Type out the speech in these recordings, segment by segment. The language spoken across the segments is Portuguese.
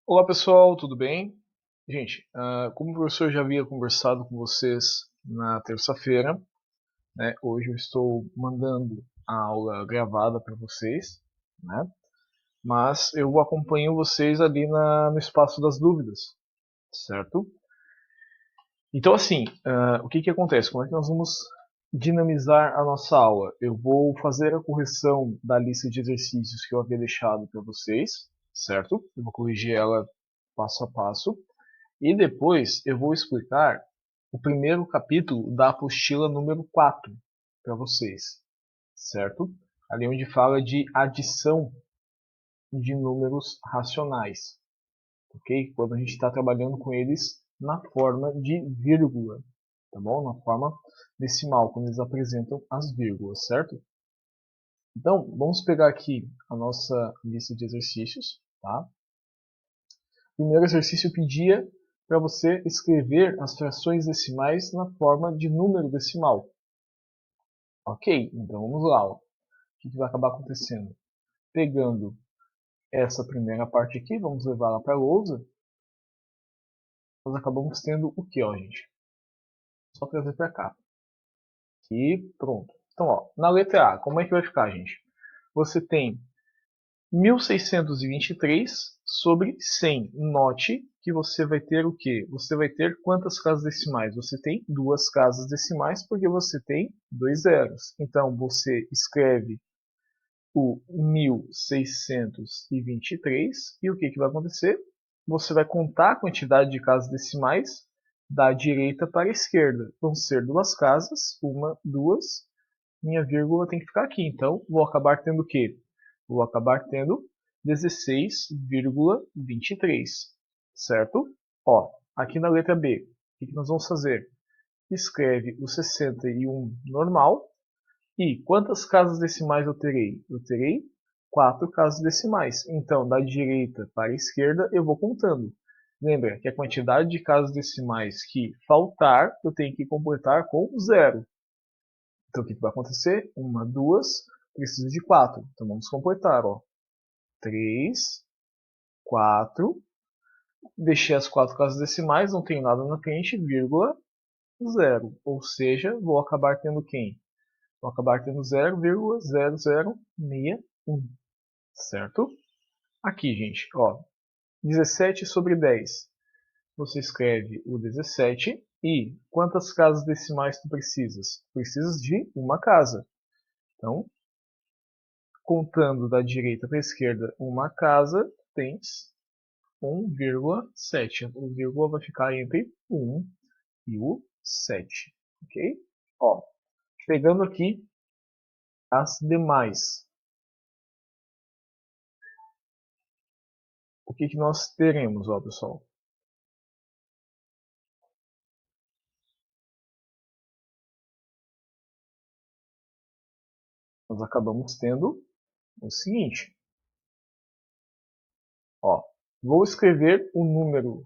Olá pessoal, tudo bem? Gente, como o professor já havia conversado com vocês na terça-feira, né, hoje eu estou mandando a aula gravada para vocês, né, mas eu acompanho vocês ali no espaço das dúvidas, certo? Então assim, o que acontece? Como é que nós vamos dinamizar a nossa aula? Eu vou fazer a correção da lista de exercícios que eu havia deixado para vocês, certo? Eu vou corrigir ela passo a passo. E depois eu vou explicar o primeiro capítulo da apostila número 4 para vocês, certo? Ali onde fala de adição de números racionais, ok? Quando a gente está trabalhando com eles na forma de vírgula, tá bom? Na forma decimal, quando eles apresentam as vírgulas, certo? Então, vamos pegar aqui a nossa lista de exercícios, tá? O primeiro exercício pedia para você escrever as frações decimais na forma de número decimal. Ok, então vamos lá. Ó. O que vai acabar acontecendo? Pegando essa primeira parte aqui, vamos levá-la para a lousa. Nós acabamos tendo o que, ó, gente? Só trazer para cá. E pronto. Então, ó, na letra A, como é que vai ficar, gente? Você tem 1623 sobre 100. Note que você vai ter o quê? Você vai ter quantas casas decimais? Você tem duas casas decimais porque você tem dois zeros. Então, você escreve o 1623 e o que vai acontecer? Você vai contar a quantidade de casas decimais da direita para a esquerda. Vão ser duas casas, uma, duas. Minha vírgula tem que ficar aqui, então vou acabar tendo o quê? Vou acabar tendo 16,23, certo? Ó, aqui na letra B, o que nós vamos fazer? Escreve o 61 normal. E quantas casas decimais eu terei? Eu terei 4 casas decimais. Então, da direita para a esquerda, eu vou contando. Lembra que a quantidade de casas decimais que faltar, eu tenho que completar com zero. Então, o que vai acontecer? Uma, duas, preciso de 4. Então, vamos completar. Ó. 3, 4. Deixei as 4 casas decimais, não tenho nada na frente, vírgula, zero. Ou seja, vou acabar tendo quem? Vou acabar tendo 0,0061, certo? Aqui, gente, ó, 17 sobre 10. Você escreve o 17 e quantas casas decimais tu precisas? Precisas de uma casa. Então, contando da direita para a esquerda uma casa, tens 1,7. O vírgula vai ficar entre 1 e o 7. Ok? Ó, pegando aqui as demais. O que nós teremos, ó, pessoal? Nós acabamos tendo o seguinte. Ó, vou escrever o número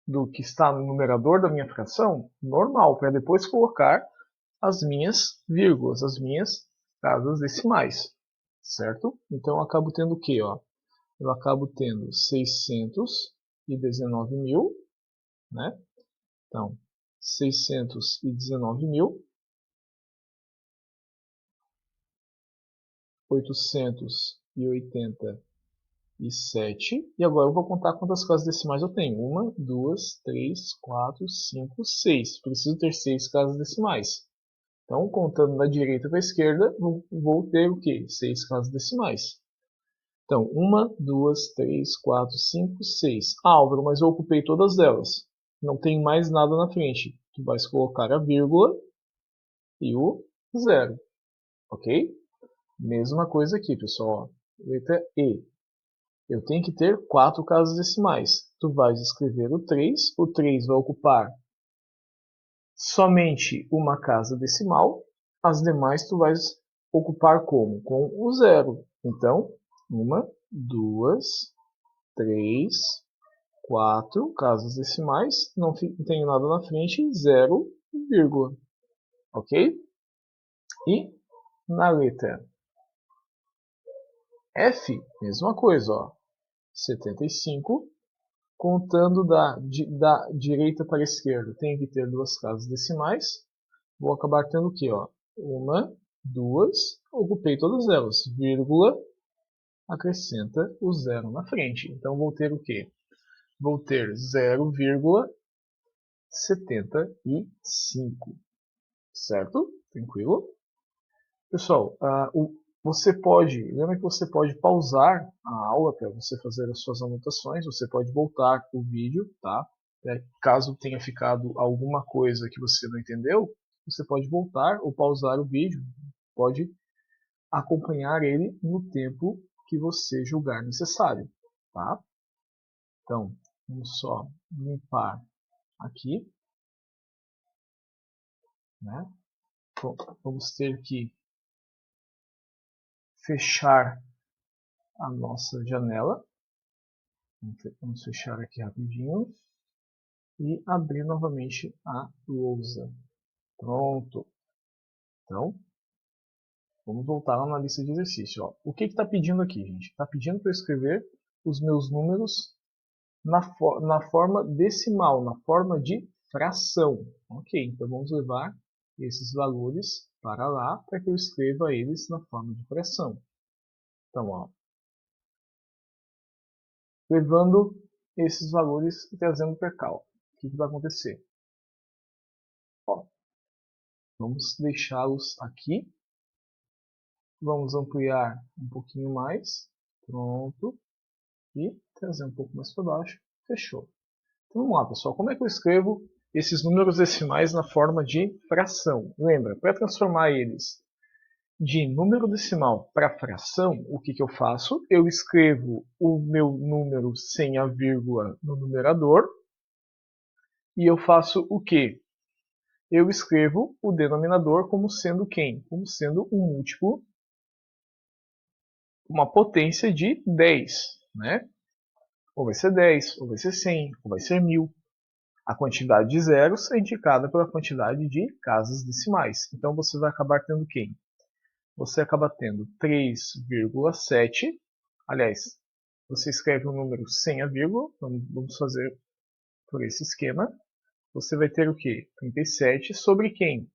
do que está no numerador da minha fração normal, para depois colocar as minhas vírgulas, as minhas casas decimais, certo? Então eu acabo tendo o quê? Ó? Eu acabo tendo 619.000, né? Então, 619.000, 887. E agora eu vou contar quantas casas decimais eu tenho. 1, 2, 3, 4, 5, 6. Preciso ter 6 casas decimais. Então, contando da direita para a esquerda, vou ter o quê? 6 casas decimais. Então, 1, 2, 3, 4, 5, 6. Ah, Álvaro, mas eu ocupei todas elas. Não tem mais nada na frente. Tu vais colocar a vírgula e o zero. Ok? Mesma coisa aqui, pessoal. Letra E. Eu tenho que ter 4 casas decimais. Tu vais escrever o 3. O 3 vai ocupar somente uma casa decimal. As demais tu vais ocupar como? Com o zero. Então, 1, 2, 3, 4 casas decimais. Não tenho nada na frente. Zero, vírgula. Ok? E na letra F, mesma coisa. Ó. 75 contando da direita para a esquerda, tenho que ter duas casas decimais. Vou acabar tendo o quê? Ó? Uma, duas, ocupei todas elas, vírgula, acrescenta o zero na frente. Então vou ter o quê? Vou ter 0,75, certo? Tranquilo? Pessoal, lembra que você pode pausar a aula para você fazer as suas anotações, você pode voltar o vídeo, tá? Caso tenha ficado alguma coisa que você não entendeu, você pode voltar ou pausar o vídeo, pode acompanhar ele no tempo que você julgar necessário, tá? Então, vamos só limpar aqui, né? Vamos ter que fechar a nossa janela. Vamos fechar aqui rapidinho e abrir novamente a lousa. Pronto. Então, vamos voltar lá na lista de exercício. Ó. O que está pedindo aqui, gente? Está pedindo para eu escrever os meus números na forma decimal, na forma de fração. Ok, então vamos levar esses valores para lá para que eu escreva eles na forma de fração. Então, ó, levando esses valores e trazendo para cá. O que vai acontecer? Ó, vamos deixá-los aqui. Vamos ampliar um pouquinho mais. Pronto. E trazer um pouco mais para baixo. Fechou. Então vamos lá, pessoal. Como é que eu escrevo esses números decimais na forma de fração? Lembra, para transformar eles de número decimal para fração, o que eu faço? Eu escrevo o meu número sem a vírgula no numerador. E eu faço o quê? Eu escrevo o denominador como sendo quem? Como sendo um múltiplo, uma potência de 10, né? Ou vai ser 10, ou vai ser 100, ou vai ser 1000. A quantidade de zeros é indicada pela quantidade de casas decimais. Então você vai acabar tendo quem? Você acaba tendo 3,7. Aliás, você escreve um número sem a vírgula. Vamos fazer por esse esquema. Você vai ter o quê? 37 sobre quem?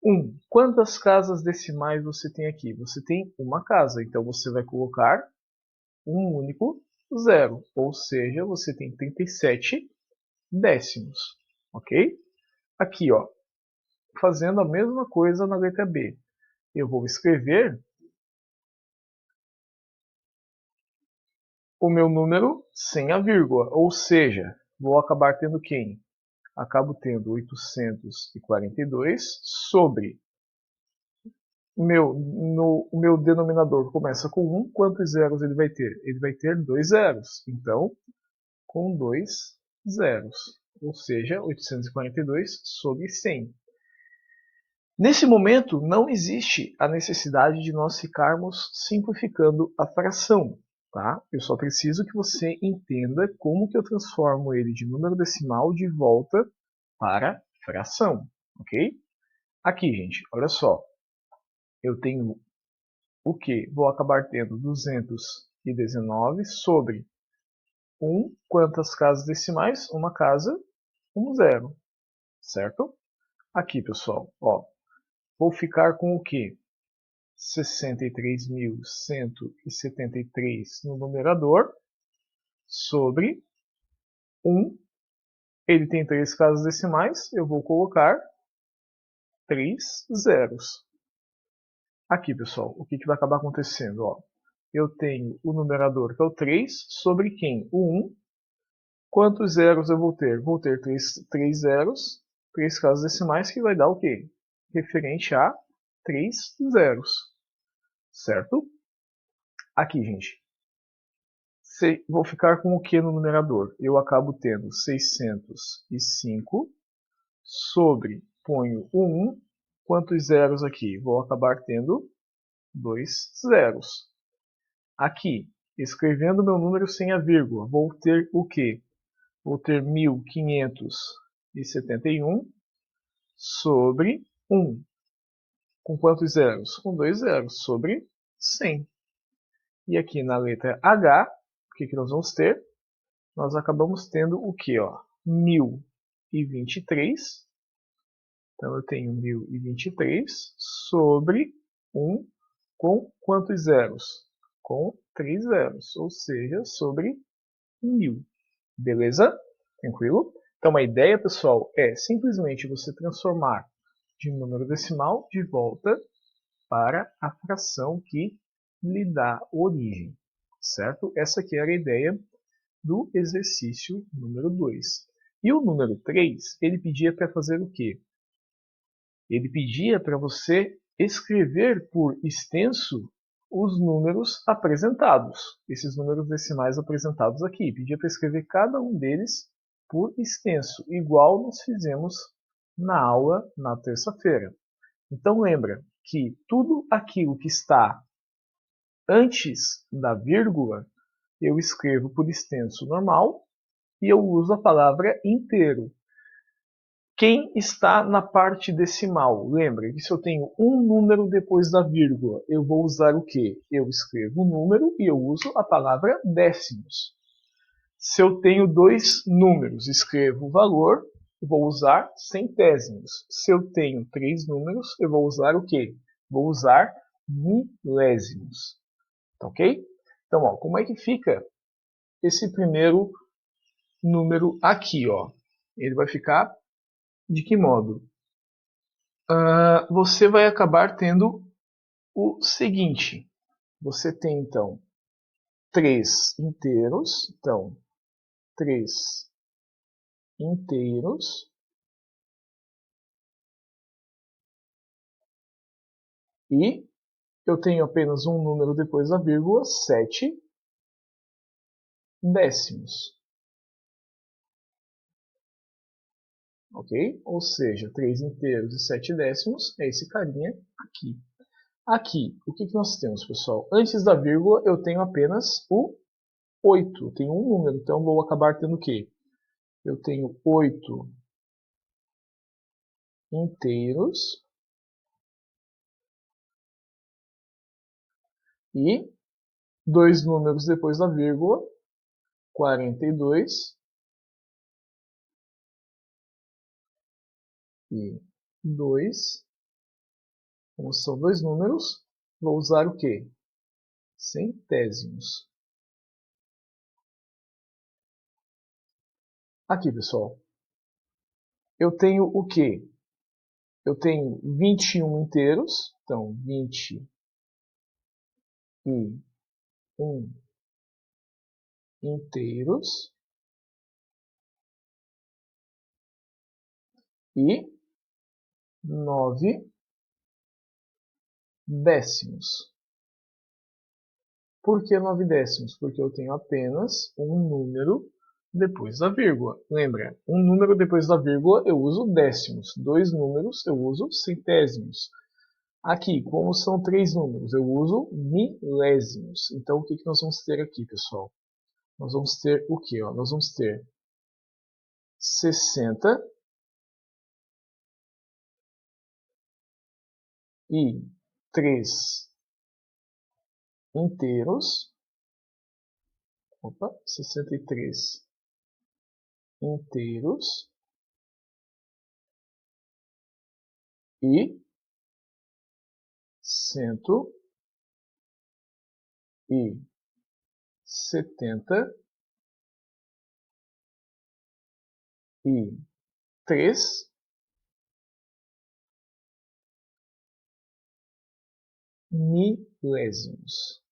1. Quantas casas decimais você tem aqui? Você tem uma casa, então você vai colocar um único zero, ou seja, você tem 37 décimos, ok? Aqui, ó, fazendo a mesma coisa na letra B, eu vou escrever o meu número sem a vírgula, ou seja, vou acabar tendo quem? Acabo tendo 842 sobre o meu denominador começa com 1, quantos zeros ele vai ter? Ele vai ter 2 zeros. Então, com 2 zeros, ou seja, 842 sobre 100. Nesse momento, não existe a necessidade de nós ficarmos simplificando a fração. Tá? Eu só preciso que você entenda como que eu transformo ele de número decimal de volta para fração. Ok? Aqui, gente, olha só. Eu tenho o que? Vou acabar tendo 219 sobre 1. Quantas casas decimais? Uma casa, um zero. Certo? Aqui, pessoal, ó, vou ficar com o que? 63.173 no numerador sobre 1. Ele tem 3 casas decimais, eu vou colocar 3 zeros. Aqui, pessoal, o que vai acabar acontecendo? Ó, eu tenho o numerador que é o 3 sobre quem? O 1. Quantos zeros eu vou ter? Vou ter 3 zeros, 3 casas decimais, que vai dar o quê? Referente a 3 zeros. Certo? Aqui, gente. Vou ficar com o que no numerador? Eu acabo tendo 605 sobre, ponho o 1. Quantos zeros aqui? Vou acabar tendo 2 zeros. Aqui, escrevendo meu número sem a vírgula, vou ter o quê? Vou ter 1571 sobre 1. Com quantos zeros? Com 2 zeros, sobre 100. E aqui na letra H, o que nós vamos ter? nós acabamos tendo o que? 1023. Então eu tenho 1023 sobre 1 com quantos zeros? Com 3 zeros, ou seja, sobre 1000. Beleza? Tranquilo? Então a ideia, pessoal, é simplesmente você transformar de número decimal de volta para a fração que lhe dá origem. Certo? Essa aqui era a ideia do exercício número 2. E o número 3, ele pedia para fazer o quê? Ele pedia para você escrever por extenso os números apresentados. Esses números decimais apresentados aqui. Pedia para escrever cada um deles por extenso, igual nós fizemos na aula na terça-feira. Então lembra que tudo aquilo que está antes da vírgula, eu escrevo por extenso normal e eu uso a palavra inteiro. Quem está na parte decimal? Lembra que se eu tenho um número depois da vírgula, eu vou usar o quê? Eu escrevo o número e eu uso a palavra décimos. Se eu tenho dois números, escrevo o valor, eu vou usar centésimos. Se eu tenho três números, eu vou usar o quê? Vou usar milésimos. Tá ok? Então, como é que fica esse primeiro número aqui? Ele vai ficar de que modo? Você vai acabar tendo o seguinte. Você tem, então, 3 inteiros. Então, 3 inteiros. E eu tenho apenas um número depois da vírgula, 7 décimos. Ok? Ou seja, 3 inteiros e 7 décimos é esse carinha aqui. Aqui, o que nós temos, pessoal? Antes da vírgula, eu tenho apenas o 8. Eu tenho um número, então vou acabar tendo o quê? Eu tenho 8 inteiros e dois números depois da vírgula, 42 e 2. Como são dois números, vou usar o quê? Centésimos. Aqui, pessoal, eu tenho o quê? Eu tenho 21 inteiros, então 21 inteiros e 9 décimos. Por que 9 décimos? Porque eu tenho apenas um número depois da vírgula. Lembra, um número depois da vírgula eu uso décimos, dois números eu uso centésimos. Aqui, como são três números, eu uso milésimos. Então, o que nós vamos ter aqui, pessoal? Nós vamos ter o quê? Nós vamos ter 60 e 3 inteiros. 63 inteiros e 173 milésimos.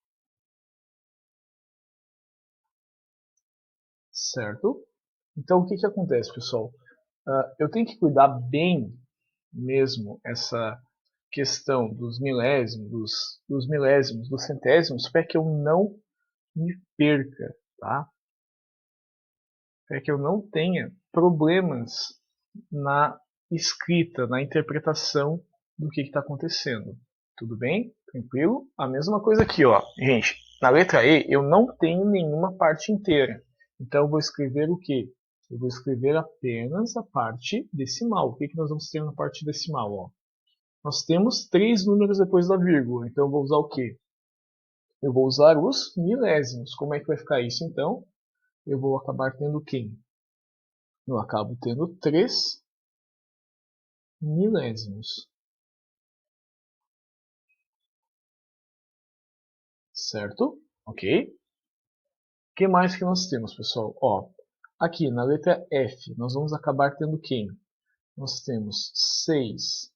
Certo? Então, o que acontece, pessoal? Eu tenho que cuidar bem mesmo essa questão dos milésimos, dos centésimos, para que eu não me perca, tá? Para que eu não tenha problemas na escrita, na interpretação do que está acontecendo. Tudo bem? Tranquilo? A mesma coisa aqui, gente. Na letra E eu não tenho nenhuma parte inteira. Então eu vou escrever o quê? Eu vou escrever apenas a parte decimal. O que nós vamos ter na parte decimal? Nós temos 3 números depois da vírgula. Então eu vou usar o quê? Eu vou usar os milésimos. Como é que vai ficar isso então? eu vou acabar tendo quem? Eu acabo tendo 3 milésimos. Certo? Ok? O que mais que nós temos, pessoal? Ó, aqui na letra F, nós vamos acabar tendo quem? Nós temos 6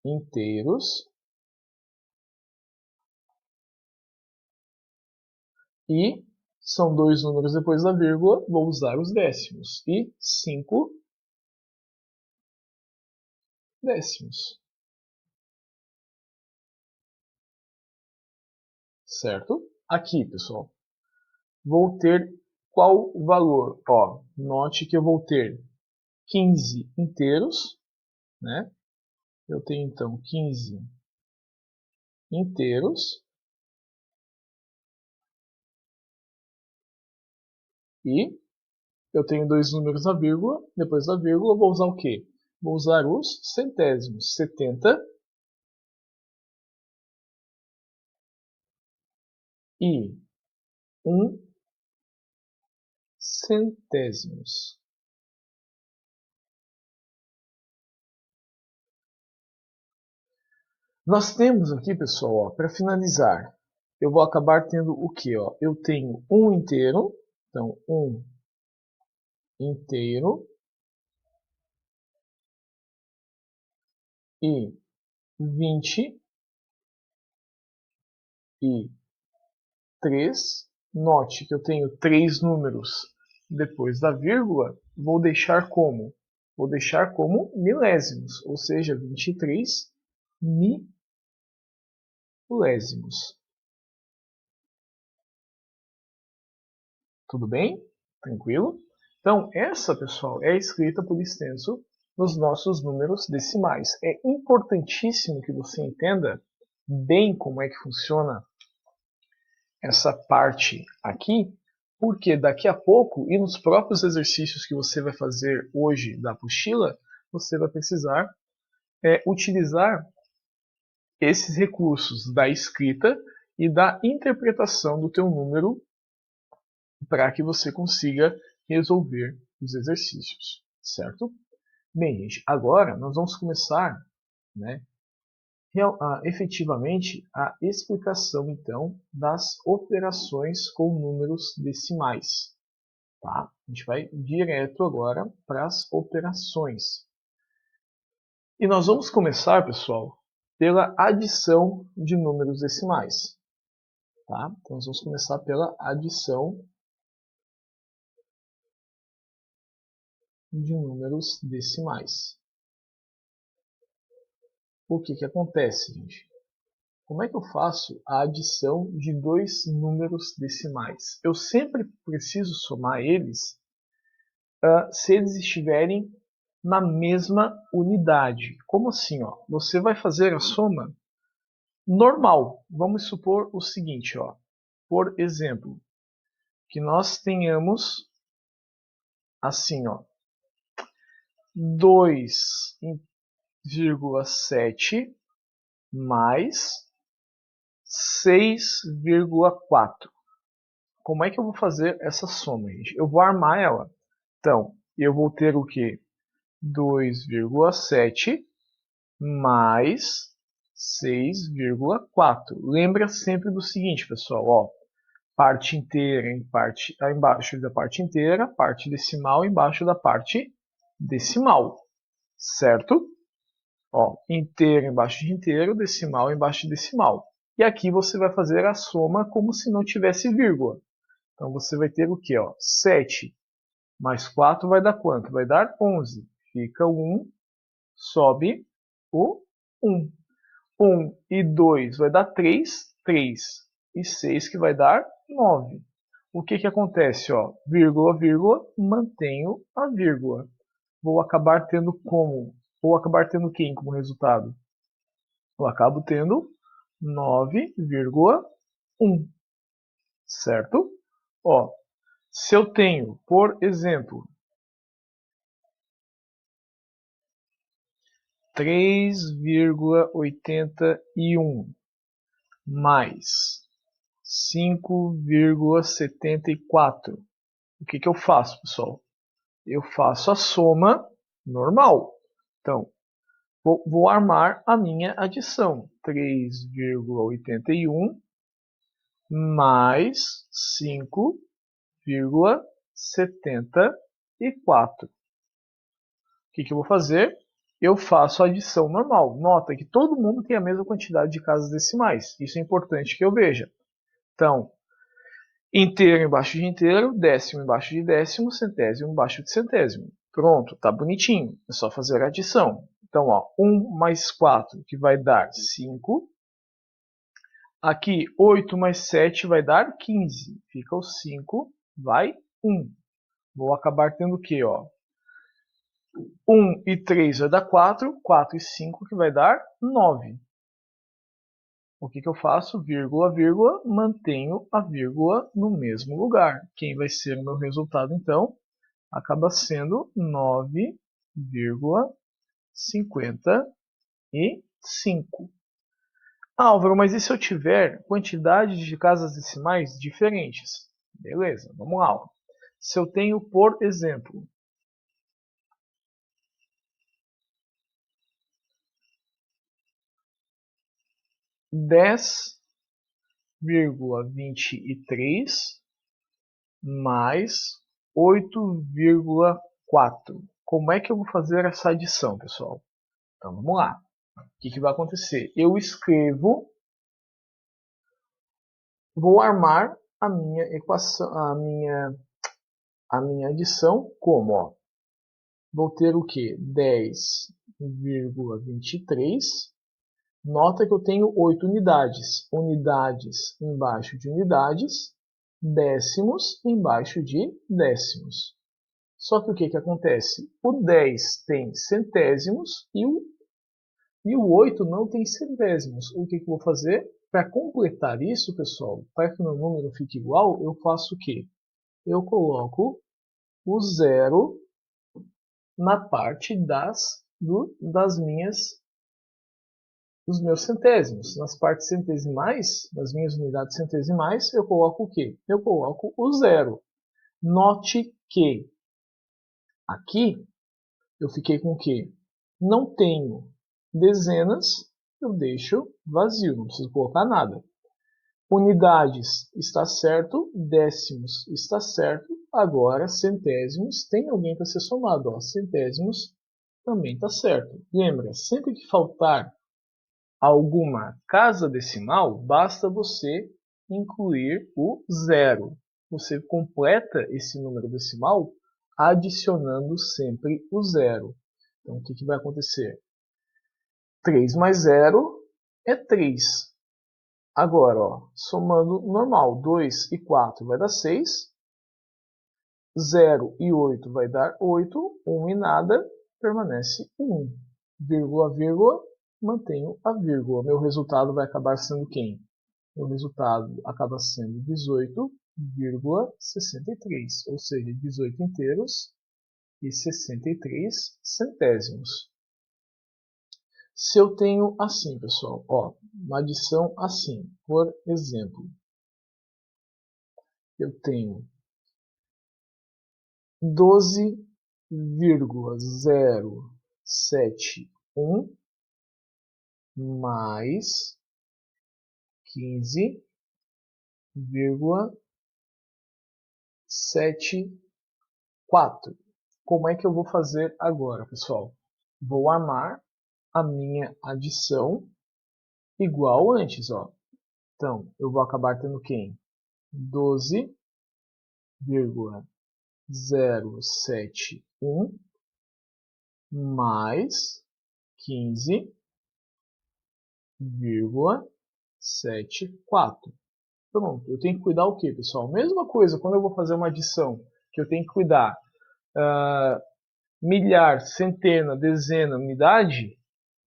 inteiros e são dois números depois da vírgula, vou usar os décimos. E 5 décimos. Certo? Aqui, pessoal, vou ter qual valor? Ó, note que eu vou ter 15 inteiros, né? Eu tenho então 15 inteiros e eu tenho dois números na vírgula. Depois da vírgula, eu vou usar o quê? Vou usar os centésimos. 70 e 1 centésimos. Nós temos aqui, pessoal, para finalizar, eu vou acabar tendo o que? Ó? Eu tenho um inteiro, então 1 inteiro e 23. Note que eu tenho três números depois da vírgula, vou deixar como? Vou deixar como milésimos, ou seja, 23 milésimos. Tudo bem? Tranquilo? Então, essa, pessoal, é escrita por extenso nos nossos números decimais. É importantíssimo que você entenda bem como é que funciona essa parte aqui, porque daqui a pouco, e nos próprios exercícios que você vai fazer hoje da apostila, você vai precisar utilizar esses recursos da escrita e da interpretação do teu número para que você consiga resolver os exercícios, certo? Bem, gente, agora nós vamos começar, né, efetivamente a explicação, então, das operações com números decimais. Tá? A gente vai direto agora para as operações. E nós vamos começar, pessoal, pela adição de números decimais. Tá? Então, nós vamos começar pela adição de números decimais. O que acontece, gente? Como é que eu faço a adição de dois números decimais? Eu sempre preciso somar eles se eles estiverem na mesma unidade. Como assim? Ó? Você vai fazer a soma normal. Vamos supor o seguinte, ó. Por exemplo, que nós tenhamos assim, ó, 2,7 mais 6,4. Como é que eu vou fazer essa soma, gente? Eu vou armar ela. Então, eu vou ter o quê? 2,7 mais 6,4. Lembra sempre do seguinte, pessoal, ó, parte inteira em parte embaixo da parte inteira, parte decimal embaixo da parte decimal, certo? Ó, inteiro embaixo de inteiro, decimal embaixo de decimal. E aqui você vai fazer a soma como se não tivesse vírgula. Então você vai ter o que? 7 mais 4 vai dar quanto? Vai dar 11. Fica o 1, sobe o 1. 1 e 2 vai dar 3, 3 e 6 que vai dar 9. O que acontece? Vírgula, vírgula, mantenho a vírgula. Vou acabar tendo como? Vou acabar tendo quem como resultado? Eu acabo tendo 9,1, certo? Ó, se eu tenho, por exemplo, 3,81 mais 5,74. O que eu faço, pessoal? Eu faço a soma normal. Então, vou armar a minha adição. 3,81 mais 5,74. O que eu vou fazer? Eu faço a adição normal. Nota que todo mundo tem a mesma quantidade de casas decimais. Isso é importante que eu veja. Então, inteiro embaixo de inteiro, décimo embaixo de décimo, centésimo embaixo de centésimo. Pronto, tá bonitinho. É só fazer a adição. Então, ó, 1 mais 4, que vai dar 5. Aqui, 8 mais 7 vai dar 15. Fica o 5, vai 1. Vou acabar tendo o quê? Ó? 1 e 3 vai dar 4. 4 e 5 que vai dar 9. O que eu faço? Vírgula, vírgula, mantenho a vírgula no mesmo lugar. Quem vai ser o meu resultado, então? Acaba sendo 9,55. Álvaro, mas e se eu tiver quantidade de casas decimais diferentes? Beleza, vamos lá. Se eu tenho, por exemplo, 10,23 mais 8,4. Como é que eu vou fazer essa adição, pessoal? Então vamos lá. O que vai acontecer? Eu escrevo, vou armar a minha equação, a minha adição como? Ó, vou ter o que? 10,23. Nota que eu tenho 8 unidades. Unidades embaixo de unidades, décimos embaixo de décimos. Só que o que acontece? O 10 tem centésimos e o 8 não tem centésimos. O que eu vou fazer? Para completar isso, pessoal, para que o meu número fique igual, eu faço o quê? Eu coloco o zero na parte dos meus centésimos. Nas partes centesimais, nas minhas unidades centesimais, eu coloco o quê? Eu coloco o zero. Note que aqui eu fiquei com o quê? Não tenho dezenas, eu deixo vazio, não preciso colocar nada. Unidades está certo, décimos está certo, agora centésimos, tem alguém para ser somado, ó, centésimos também está certo. Lembra, sempre que faltar alguma casa decimal, basta você incluir o zero. Você completa esse número decimal adicionando sempre o zero. Então, o que vai acontecer? 3 mais 0 é 3. Agora, ó, somando normal, 2 e 4 vai dar 6. 0 e 8 vai dar 8. 1 e nada, permanece 1. Vírgula, vírgula, mantenho a vírgula. Meu resultado vai acabar sendo quem? Meu resultado acaba sendo 18,63, ou seja, 18 inteiros e 63 centésimos. Se eu tenho assim, pessoal, ó, uma adição assim, por exemplo, eu tenho 12,071 mais 15,74. Como é que eu vou fazer agora, pessoal? Vou armar a minha adição igual antes, ó. Então, eu vou acabar tendo quem? 12,071 mais 15,74. Pronto, eu tenho que cuidar o que, pessoal? Mesma coisa, quando eu vou fazer uma adição, que eu tenho que cuidar milhar, centena, dezena, unidade,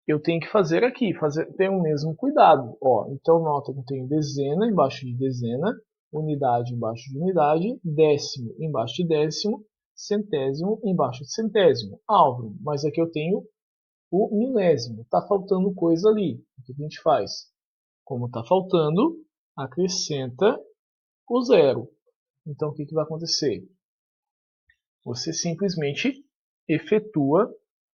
eu tenho que fazer aqui, ter o mesmo cuidado. Ó, então, nota que eu tenho dezena embaixo de dezena, unidade embaixo de unidade, décimo embaixo de décimo, centésimo embaixo de centésimo. Álvaro, mas aqui eu tenho o milésimo. Está faltando coisa ali. O que a gente faz? Como está faltando, acrescenta o 0. Então, o que vai acontecer? Você simplesmente efetua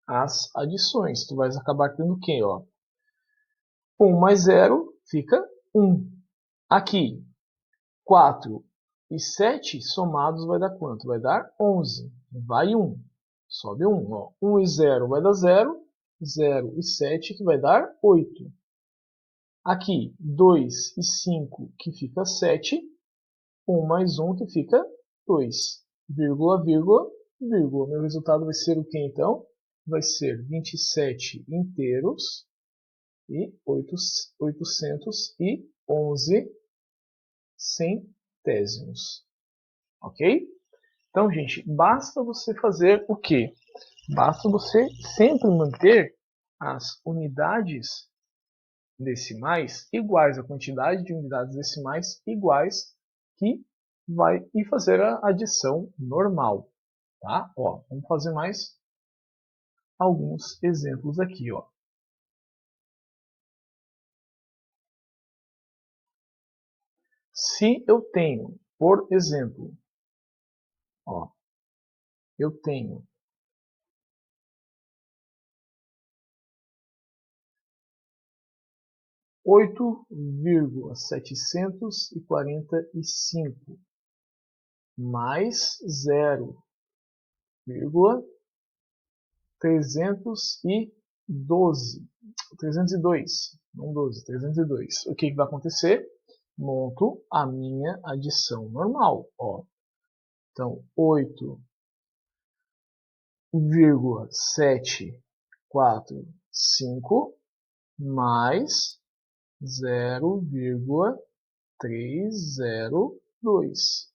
as adições. Tu vai acabar tendo o quê? 1 mais 0 fica 1. Aqui, 4 e 7 somados vai dar quanto? Vai dar 11. Vai 1. Sobe 1. 1 e 0 vai dar 0. 0 e 7 que vai dar 8. Aqui, 2 e 5 que fica 7. 1 mais 1 que fica 2. Vírgula, vírgula, vírgula. Meu resultado vai ser o que então? Vai ser 27 inteiros e 811 centésimos. Ok? Então, gente, basta você fazer o quê? Basta você sempre manter as unidades decimais iguais, a quantidade de unidades decimais iguais, que vai e fazer a adição normal. Tá? Vamos fazer mais alguns exemplos aqui. Se eu tenho, por exemplo, eu tenho 8,745 mais 0,302. 302, não 12, 302. O que vai acontecer? Monto a minha adição normal. Então, 8,745 mais 0,302.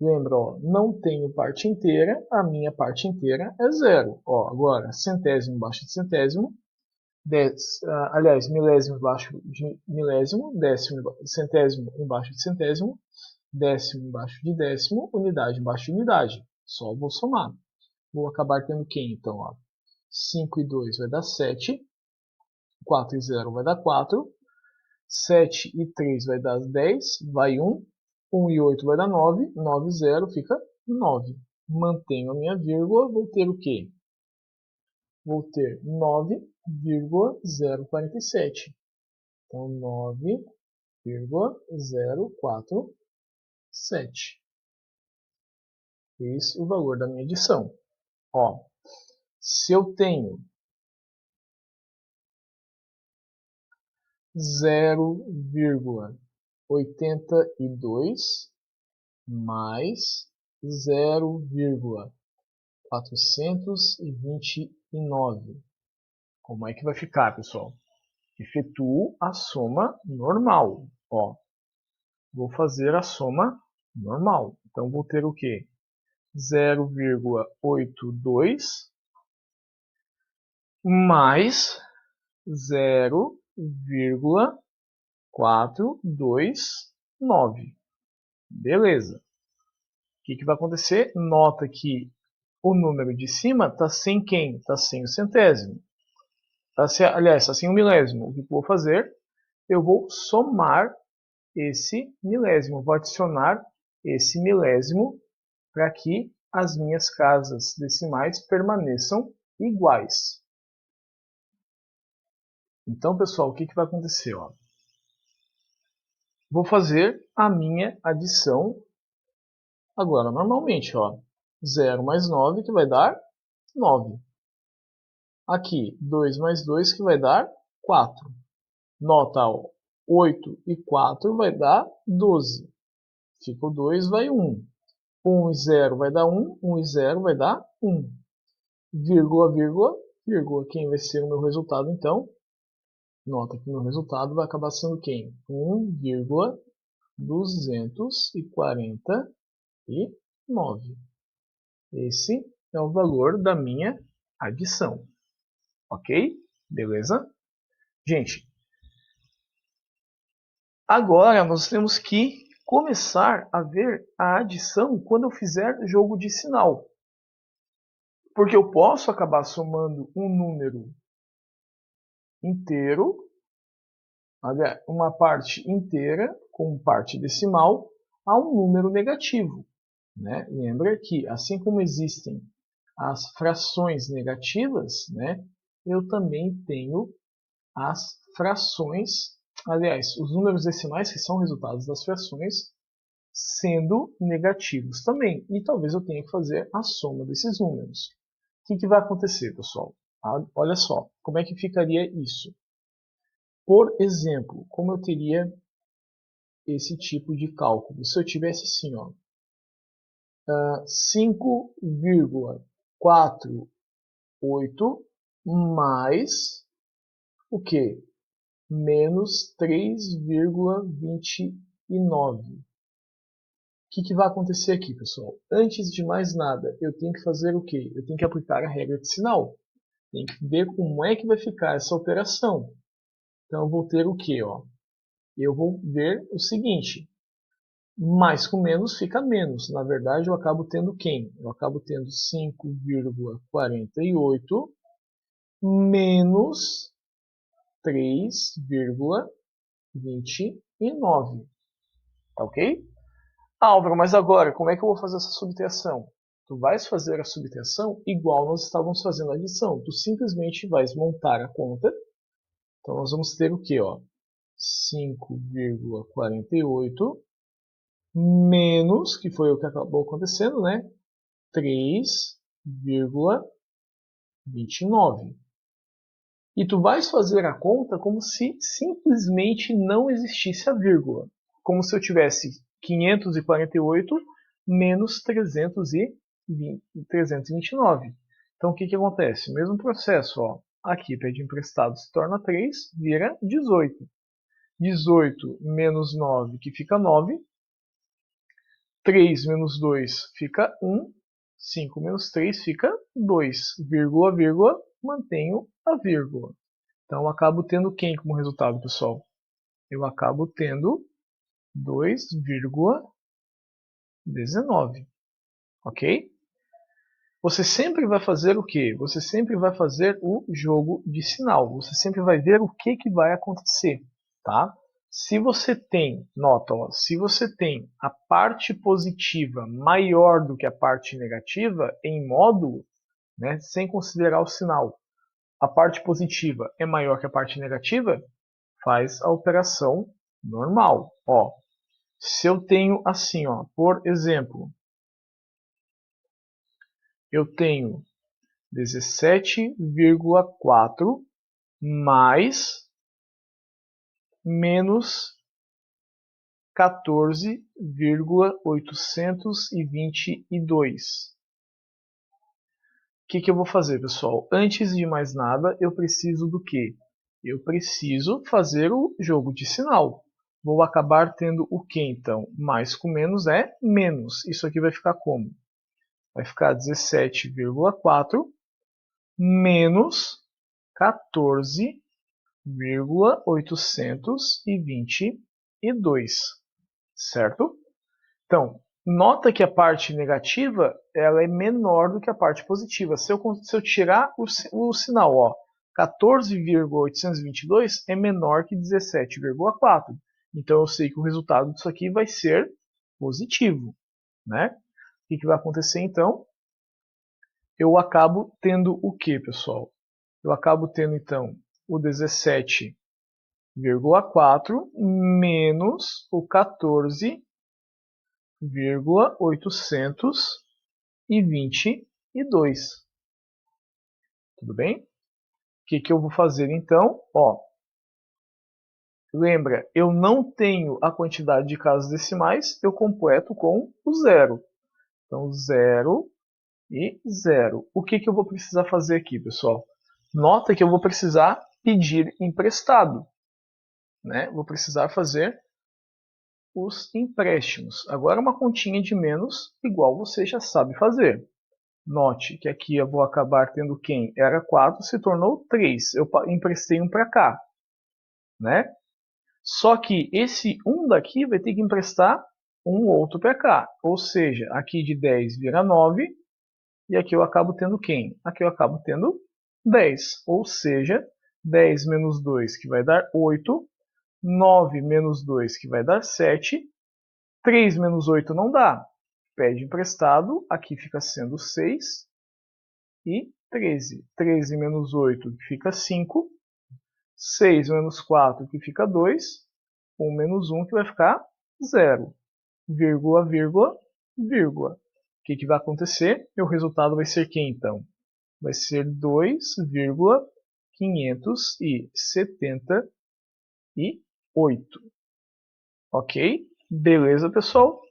Lembra, não tenho parte inteira, a minha parte inteira é 0. Agora, centésimo embaixo de centésimo, milésimo embaixo de milésimo, centésimo embaixo de centésimo, décimo embaixo de décimo, unidade embaixo de unidade. Só vou somar. Vou acabar tendo quem, então? 5 e 2 vai dar 7, 4 e 0 vai dar 4, 7 e 3 vai dar 10, vai 1, 1 e 8 vai dar 9, 9 e 0 fica 9. Mantenho a minha vírgula, vou ter o quê? Vou ter 9,047. Então, 9,047. Esse é o valor da minha adição. Se eu tenho 0,82 mais 0,429. Como é que vai ficar, pessoal? Efetuo a soma normal. Vou fazer a soma normal. Então, vou ter o quê? 0,82 mais 0,429. Beleza. O que vai acontecer? Nota que o número de cima está sem quem? Está sem o centésimo. Aliás, está sem o milésimo. O que eu vou fazer? Eu vou somar esse milésimo. Vou adicionar esse milésimo para que as minhas casas decimais permaneçam iguais. Então, pessoal, o que vai acontecer? Vou fazer a minha adição agora normalmente. 0 mais 9 que vai dar 9. Aqui, 2 mais 2 que vai dar 4. Nota, 8 e 4 vai dar 12. Fica o 2, vai 1. 1 e 0 vai dar 1. 1 e 0 vai dar 1. Vírgula, vírgula, vírgula. Quem vai ser o meu resultado, então? Nota que o meu resultado vai acabar sendo quem? 1,249. Esse é o valor da minha adição. Ok? Beleza? Gente, agora nós temos que começar a ver a adição quando eu fizer jogo de sinal. Porque eu posso acabar somando um número inteiro uma parte inteira com parte decimal a um número negativo. Né? Lembra que, assim como existem as frações negativas, né, eu também tenho as frações, aliás, os números decimais que são resultados das frações sendo negativos também. E talvez eu tenha que fazer a soma desses números. O que vai acontecer, pessoal? Olha só, como é que ficaria isso? Por exemplo, como eu teria esse tipo de cálculo? Se eu tivesse assim, ó, 5,48 mais o que? Menos 3,29. O que vai acontecer aqui, pessoal? Antes de mais nada, eu tenho que fazer o quê? Eu tenho que aplicar a regra de sinal. Tem que ver como é que vai ficar essa operação. Então, eu vou ter o quê? Ó? Eu vou ver o seguinte. Mais com menos fica menos. Na verdade, eu acabo tendo quem? Eu acabo tendo 5,48 menos 3,29. Ok? Álvaro, mas agora, como é que eu vou fazer essa subtração? Tu vais fazer a subtração igual nós estávamos fazendo a adição. Tu simplesmente vais montar a conta. Então, nós vamos ter o quê? Ó? 5,48 menos, que foi o que acabou acontecendo, né? 3,29. E tu vais fazer a conta como se simplesmente não existisse a vírgula. Como se eu tivesse 548 menos 329. Então o que acontece? O mesmo processo. Ó. Aqui pede emprestado se torna 3, vira 18. 18 menos 9, que fica 9. 3 menos 2 fica 1. 5 menos 3 fica 2. Vírgula, vírgula, mantenho a vírgula. Então, eu acabo tendo quem como resultado, pessoal? Eu acabo tendo 2,19. Ok? Você sempre vai fazer o quê? Você sempre vai fazer o jogo de sinal. Você sempre vai ver o que vai acontecer. Tá? Se você tem, nota, ó, se você tem a parte positiva maior do que a parte negativa em módulo, né, sem considerar o sinal, a parte positiva é maior que a parte negativa, faz a operação normal. Ó, se eu tenho assim, ó, por exemplo, eu tenho 17,4 mais menos 14,822. O que eu vou fazer, pessoal? Antes de mais nada, eu preciso do quê? Eu preciso fazer o jogo de sinal. Vou acabar tendo o que, então? Mais com menos é menos. Isso aqui vai ficar como? Vai ficar 17,4 menos 14,822. Certo? Então, nota que a parte negativa ela é menor do que a parte positiva. Se eu tirar o sinal, ó, 14,822 é menor que 17,4. Então eu sei que o resultado disso aqui vai ser positivo. Né? O que vai acontecer então? Eu acabo tendo o que, pessoal? Eu acabo tendo então o 17,4 menos o 14,822. Tudo bem? O que eu vou fazer então? Ó, lembra, eu não tenho a quantidade de casas decimais, eu completo com o zero. Então, 0 e 0. O que eu vou precisar fazer aqui, pessoal? Nota que eu vou precisar pedir emprestado. Né? Vou precisar fazer os empréstimos. Agora, uma continha de menos, igual você já sabe fazer. Note que aqui eu vou acabar tendo quem? Era 4, se tornou 3. Eu emprestei um para cá. Né? Só que esse 1 daqui vai ter que emprestar um outro para cá. Ou seja, aqui de 10 vira 9. E aqui eu acabo tendo quem? Aqui eu acabo tendo 10. Ou seja, 10 menos 2, que vai dar 8, 9 menos 2, que vai dar 7. 3 menos 8 não dá. Pede emprestado, aqui fica sendo 6 e 13. 13 menos 8, que fica 5. 6 menos 4, que fica 2. 1 menos 1, que vai ficar 0. Vírgula, vírgula, vírgula. O que vai acontecer? E o resultado vai ser quem, então? Vai ser 2,578. Ok? Beleza, pessoal?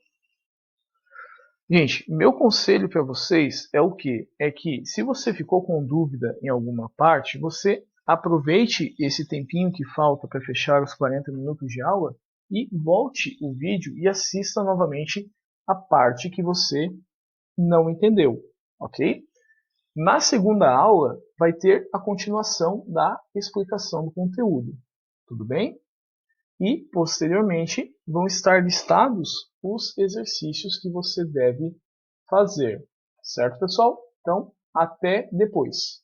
Gente, meu conselho para vocês é o quê? É que se você ficou com dúvida em alguma parte, você aproveite esse tempinho que falta para fechar os 40 minutos de aula e volte o vídeo e assista novamente a parte que você não entendeu, ok? Na segunda aula vai ter a continuação da explicação do conteúdo, tudo bem? E, posteriormente, vão estar listados os exercícios que você deve fazer. Certo, pessoal? Então, até depois.